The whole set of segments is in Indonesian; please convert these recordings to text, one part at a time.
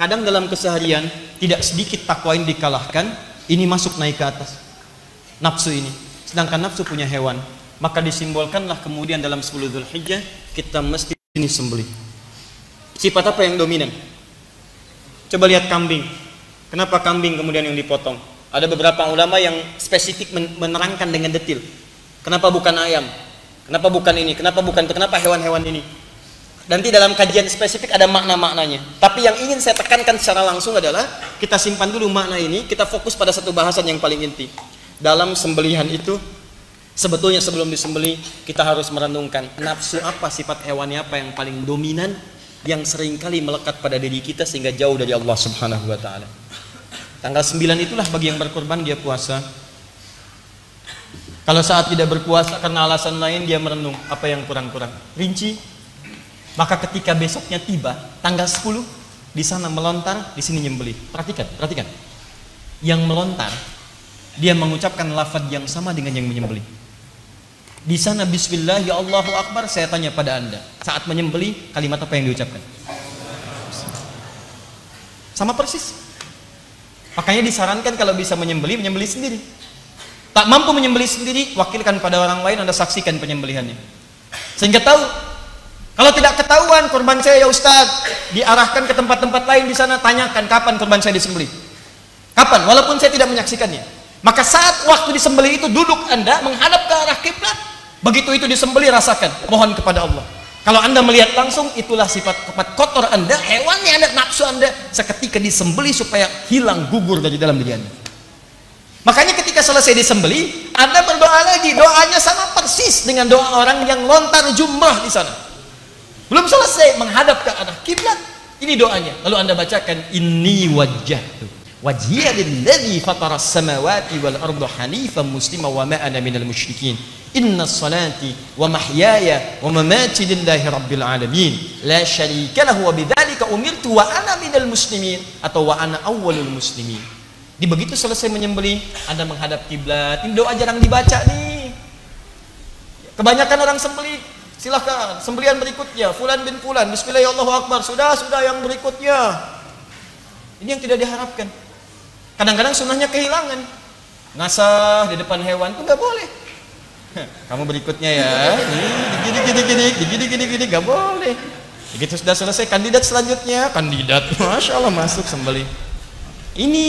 Kadang dalam keseharian tidak sedikit takwa ini dikalahkan, ini masuk naik ke atas. Nafsu ini. Sedangkan nafsu punya hewan. Maka disimbolkanlah kemudian dalam 10 Dzulhijjah kita mesti ini sembelih. Sifat apa yang dominan? Coba lihat kambing. Kenapa kambing kemudian yang dipotong? Ada beberapa ulama yang spesifik menerangkan dengan detail. Kenapa bukan ayam? Kenapa bukan ini? Kenapa bukan itu? Kenapa hewan-hewan ini? Nanti dalam kajian spesifik ada makna-maknanya. Tapi yang ingin saya tekankan secara langsung adalah kita simpan dulu makna ini, kita fokus pada satu bahasan yang paling inti. Dalam sembelihan itu, sebetulnya sebelum disembelih kita harus merenungkan nafsu apa, sifat hewani apa yang paling dominan, yang seringkali melekat pada diri kita sehingga jauh dari Allah Subhanahu wa taala. Tanggal 9 itulah bagi yang berkorban dia puasa. Kalau saat tidak berpuasa karena alasan lain dia merenung apa yang kurang-kurang. Rinci. Maka ketika besoknya tiba tanggal 10 di sana melontar, di sini nyembelih. Perhatikan. Yang melontar dia mengucapkan lafaz yang sama dengan yang menyembelih. Di sana bismillah ya Allahu akbar, saya tanya pada Anda, saat menyembelih kalimat apa yang diucapkan? Sama persis. Makanya disarankan kalau bisa menyembelih sendiri. Tak mampu menyembelih sendiri, wakilkan pada orang lain, Anda saksikan penyembelihannya. Sehingga tahu. Kalau tidak ketahuan korban saya ya Ustaz, diarahkan ke tempat-tempat lain di sana, tanyakan kapan korban saya disembelih. Kapan? Walaupun saya tidak menyaksikannya. Maka saat waktu disembelih itu duduk Anda menghadap ke arah kiblat. Begitu itu disembelih rasakan, mohon kepada Allah. Kalau Anda melihat langsung, itulah sifat kotor Anda, hewannya Anda, nafsu Anda seketika disembelih supaya hilang, gugur dari dalam diri Anda. Makanya ketika selesai disembelih, Anda berdoa lagi, doanya sama persis dengan doa orang yang lontar jumrah di sana. Belum selesai menghadap ke arah kiblat, ini doanya. Lalu Anda bacakan inni wajjahtu wajhiya lilladzi fataras samawati wal arda hanifan muslima wa ma ana minal musyrikin. Inna salati wa mahyaya wa mamati lillahi rabbil alamin la syarika lahu wa bidzalika umirtu wa ana minal muslimin atau wa ana awwalul muslimin. Di begitu selesai menyembelih, Anda menghadap kiblat. Ini doa jarang dibaca nih. Kebanyakan orang sembelih, silahkan sembelihan berikutnya fulan bin fulan bismillahirrahmanirrahim, sudah yang berikutnya. Ini yang tidak diharapkan. Kadang-kadang sunnahnya kehilangan, ngasah di depan hewan itu nggak boleh. Kamu berikutnya ya, gini nggak boleh. Begitu sudah selesai kandidat selanjutnya, masya Allah masuk sembelih. Ini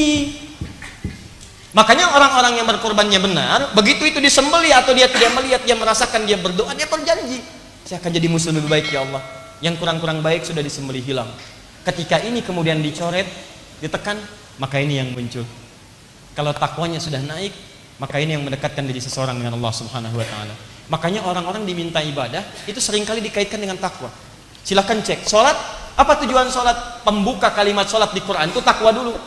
makanya orang-orang yang berkorbannya benar, begitu itu disembelih atau dia tidak melihat, dia merasakan, dia berdoa, dia berjanji, saya akan jadi muslim lebih baik ya Allah. Yang kurang-kurang baik sudah disembelih hilang. Ketika ini kemudian dicoret, ditekan, maka ini yang muncul. Kalau takwanya sudah naik, maka ini yang mendekatkan diri seseorang dengan Allah Subhanahu wa taala. Makanya orang-orang diminta ibadah itu seringkali dikaitkan dengan takwa. Silahkan cek, sholat, apa tujuan sholat? Pembuka kalimat sholat di Quran itu takwa dulu.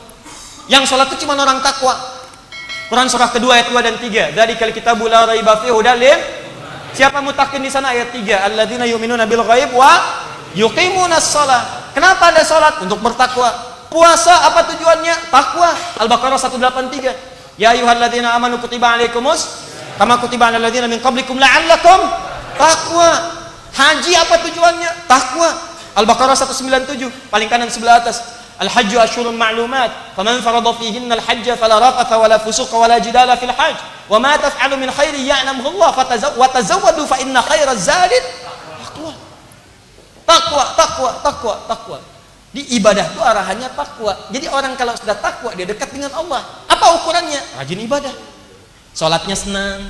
Yang sholat itu cuma orang takwa. Quran surah kedua ayat 2 dan 3. Dzalikal kitabu la raiba fihi hudal lil. Siapa mutakin di sana ayat 3? Alladzina yu'minuna bil ghaib wa yuqimunas shalah. Kenapa ada salat? Untuk bertakwa. Puasa apa tujuannya? Takwa. Al-Baqarah 183. Ya ayyuhalladzina amanu kutiba alaikumus kama kutiba alal ladzina min qablikum la'allakum taqwa. Haji apa tujuannya? Takwa. Al-Baqarah 197, paling kanan sebelah atas. Al-hajju asyhurun ma'lumat, faman farada fihinna al-hajja fala rafatha wala fusuqa wala jidala fil hajj, wa ma taf'alu min khairin ya'lamuhu Allah wa tazawwadu fa inna khairaz zadi takwa. Di ibadah itu arahannya takwa. Jadi orang kalau sudah takwa dia dekat dengan Allah. Apa ukurannya? Rajin ibadah. Salatnya senang.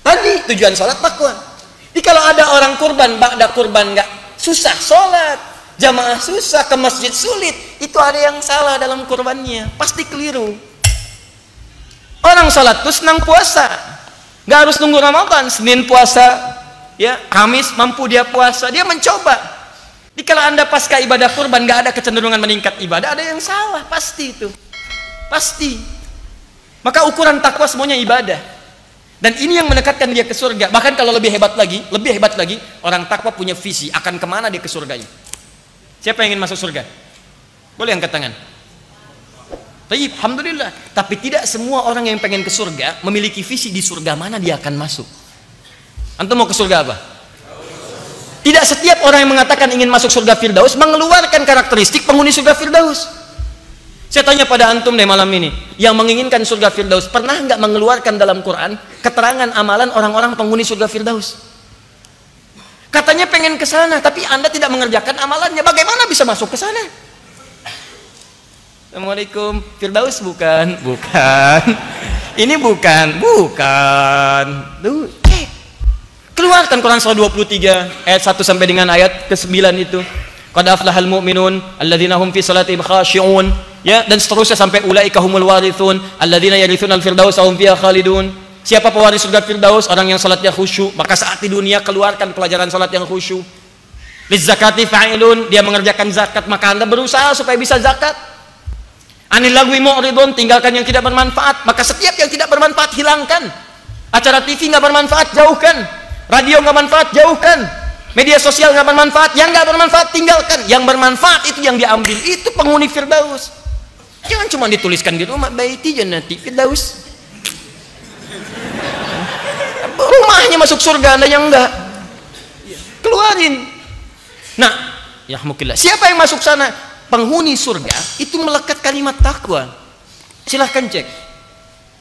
Tadi tujuan salat takwa. Jadi kalau ada orang kurban, ba'da kurban enggak susah salat, jamaah susah, ke masjid sulit, itu ada yang salah dalam kurbannya, pasti keliru. Orang salat itu senang puasa, nggak harus nunggu Ramadan, Senin puasa, ya Kamis mampu dia puasa, dia mencoba. Jadi kalau Anda pasca ibadah kurban nggak ada kecenderungan meningkat ibadah, ada yang salah, pasti itu, pasti. Maka ukuran takwa semuanya ibadah, dan ini yang mendekatkan dia ke surga. Bahkan kalau lebih hebat lagi, orang takwa punya visi akan kemana dia ke surganya. Siapa yang ingin masuk surga? Boleh angkat tangan. Baik, alhamdulillah. Tapi tidak semua orang yang pengen ke surga memiliki visi di surga mana dia akan masuk. Antum mau ke surga apa? Tidak setiap orang yang mengatakan ingin masuk surga Firdaus mengeluarkan karakteristik penghuni surga Firdaus. Saya tanya pada antum deh malam ini, yang menginginkan surga Firdaus, pernah nggak mengeluarkan dalam Quran keterangan amalan orang-orang penghuni surga Firdaus? Katanya pengen ke sana, tapi Anda tidak mengerjakan amalannya, bagaimana bisa masuk ke sana? Assalamualaikum, Firdaus bukan? Bukan. Ini bukan. Tuh, keluarkan Quran surah 23 ayat 1 sampai dengan ayat ke-9 itu. Qad aflahal mu'minun alladzina hum fi salatihim khashi'un, ya, dan seterusnya sampai ulaika humul warithun alladzina yarithuna al-firdaus wa hum fiha khalidun. Siapa pewaris surga Firdaus? Orang yang salatnya khusyuk. Maka saat di dunia keluarkan pelajaran salat yang khusyuk. Liz zakati fa'ilun, dia mengerjakan zakat, maka Anda berusaha supaya bisa zakat. Anil lagwi mu'ridun, tinggalkan yang tidak bermanfaat, maka setiap yang tidak bermanfaat hilangkan. Acara TV nggak bermanfaat, jauhkan. Radio nggak manfaat, jauhkan. Media sosial nggak bermanfaat, yang nggak bermanfaat tinggalkan. Yang bermanfaat itu yang diambil. Itu penghuni Firdaus. Jangan cuma dituliskan di rumah, baiti jannati Firdaus. Rumahnya masuk surga, Anda yang enggak. Keluarin. Nah, yahmukillah. Siapa yang masuk sana? Penghuni surga itu melekat kalimat takwa. Silahkan cek.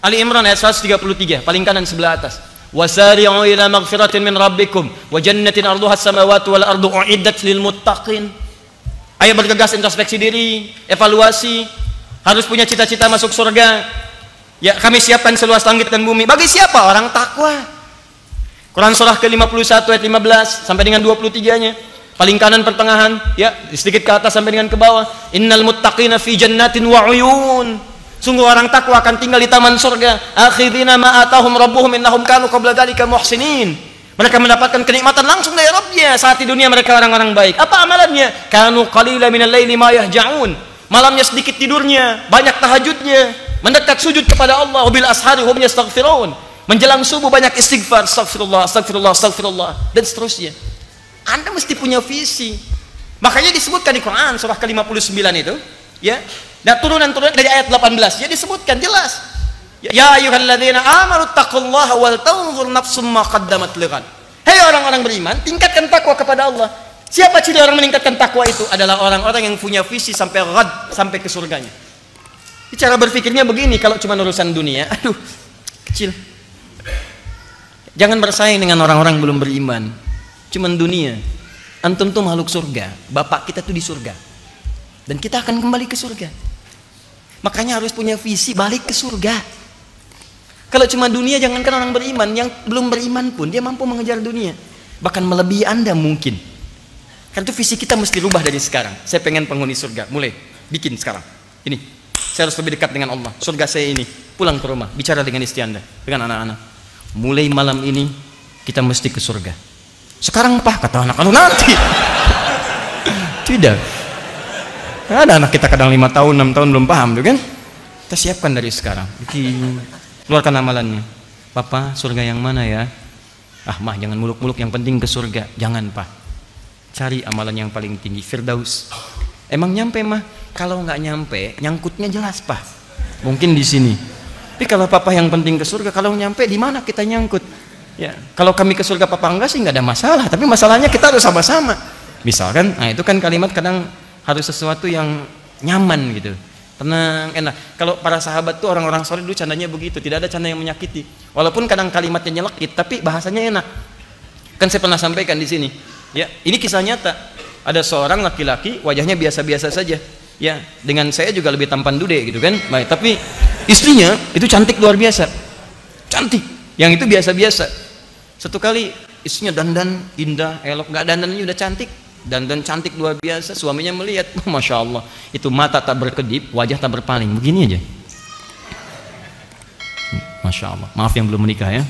Ali Imran ayat 133, paling kanan sebelah atas. Wasari'u ila maghfiratin min rabbikum wa jannatin arduha as-samawati wal ardu u'iddat lil muttaqin. Ayo bergegas introspeksi diri, evaluasi. Harus punya cita-cita masuk surga. Ya, kami siapkan seluas langit dan bumi. Bagi siapa? Orang takwa. Quran surah ke-51 ayat 15 sampai dengan 23-nya. Paling kanan pertengahan, ya, sedikit ke atas sampai dengan ke bawah. Innal muttaqina fi jannatin wa uyun. Sungguh orang takwa akan tinggal di taman surga. Akhidina ma atahum rabbuhum innahum kanu qabla dzalika muhsinin. Mereka mendapatkan kenikmatan langsung dari Rabbnya. Saat di dunia mereka orang-orang baik. Apa amalannya? Kanu qalila minal laili ma yahja'un. Malamnya sedikit tidurnya, banyak tahajudnya, mendekat sujud kepada Allah. Wabil ashari hum yastaghfirun. Menjelang subuh banyak istighfar, astagfirullah, astagfirullah, astagfirullah, dan seterusnya. Anda mesti punya visi. Makanya disebutkan di Quran surah ke-59 itu, ya. Dan turunan-turunan dari ayat 18 ya disebutkan jelas. Ya ayyuhalladzina amanu taqullaha wal tanzur nafsum ma qaddamat lighad. Hei orang-orang beriman, tingkatkan takwa kepada Allah. Siapa ciri orang meningkatkan takwa itu? Adalah orang-orang yang punya visi sampai ghad, sampai ke surganya. Cara berpikirnya begini, kalau cuma urusan dunia, aduh, kecil. Jangan bersaing dengan orang-orang belum beriman. Cuman dunia. Antum tuh makhluk surga. Bapak kita tuh di surga. Dan kita akan kembali ke surga. Makanya harus punya visi balik ke surga. Kalau cuma dunia, jangankan orang beriman, yang belum beriman pun dia mampu mengejar dunia. Bahkan melebihi Anda mungkin. Karena itu visi kita mesti rubah dari sekarang. Saya pengen penghuni surga. Mulai bikin sekarang. Ini. Saya harus lebih dekat dengan Allah. Surga saya ini. Pulang ke rumah. Bicara dengan istri Anda. Dengan anak-anak. Mulai malam ini kita mesti ke surga. Sekarang Pak, kata anak-anak, nanti. Tidak. Ada anak kita kadang 5 tahun, 6 tahun belum paham tuh kan. Kita siapkan dari sekarang. Keluarkan amalannya. Papa, surga yang mana ya? Ah mah, jangan muluk-muluk, yang penting ke surga. Jangan Pak. Cari amalan yang paling tinggi, Firdaus. Emang nyampe mah? Kalau nggak nyampe, nyangkutnya jelas Pak. Mungkin di sini. Tapi kalau Papa yang penting ke surga, kalau nyampe di mana kita nyangkut? Ya, kalau kami ke surga Papa enggak sih nggak ada masalah. Tapi masalahnya kita harus sama-sama. Misalkan, nah itu kan kalimat kadang harus sesuatu yang nyaman gitu, tenang, enak. Kalau para sahabat tuh orang-orang soleh dulu candanya begitu, tidak ada canda yang menyakiti. Walaupun kadang kalimatnya nyelekit, tapi bahasanya enak. Kan saya pernah sampaikan di sini. Ya, ini kisah nyata. Ada seorang laki-laki, wajahnya biasa-biasa saja. Ya, dengan saya juga lebih tampan dude gitu kan. Baik, tapi istrinya itu cantik luar biasa. Cantik. Yang itu biasa-biasa. Satu kali istrinya dandan indah, elok, nggak dandannya udah cantik. Dandan cantik luar biasa, suaminya melihat, masya Allah, itu mata tak berkedip, wajah tak berpaling, begini aja. Masya Allah, maaf yang belum menikah ya.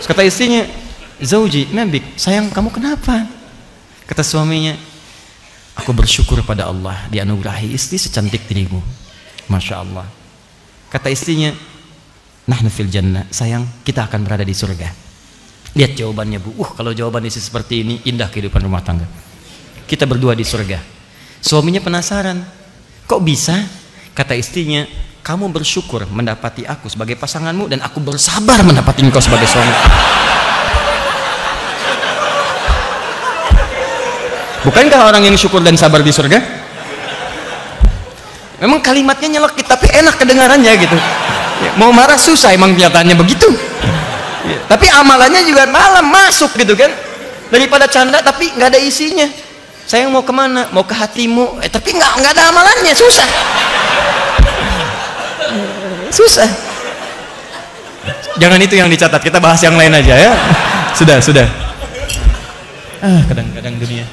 Kata istrinya, Zauji, Mabik, sayang kamu kenapa? Kata suaminya, aku bersyukur pada Allah dianugerahi istri secantik dirimu. Masya Allah. Kata istrinya, nahnu fil jannah, sayang kita akan berada di surga. Lihat jawabannya Bu. Kalau jawaban istri seperti ini, indah kehidupan rumah tangga. Kita berdua di surga. Suaminya penasaran, kok bisa? Kata istrinya, kamu bersyukur mendapati aku sebagai pasanganmu, dan aku bersabar mendapati engkau sebagai suami. Bukankah orang yang syukur dan sabar di surga? Memang kalimatnya nyelekit tapi enak kedengarannya gitu. Mau marah susah, emang kelihatannya begitu. Tapi amalannya juga malam masuk gitu kan. Daripada canda tapi nggak ada isinya. Sayang mau kemana? Mau ke hatimu. Tapi nggak ada amalannya, susah. Susah. Jangan itu yang dicatat, kita bahas yang lain aja ya. Sudah. Kadang-kadang dunia.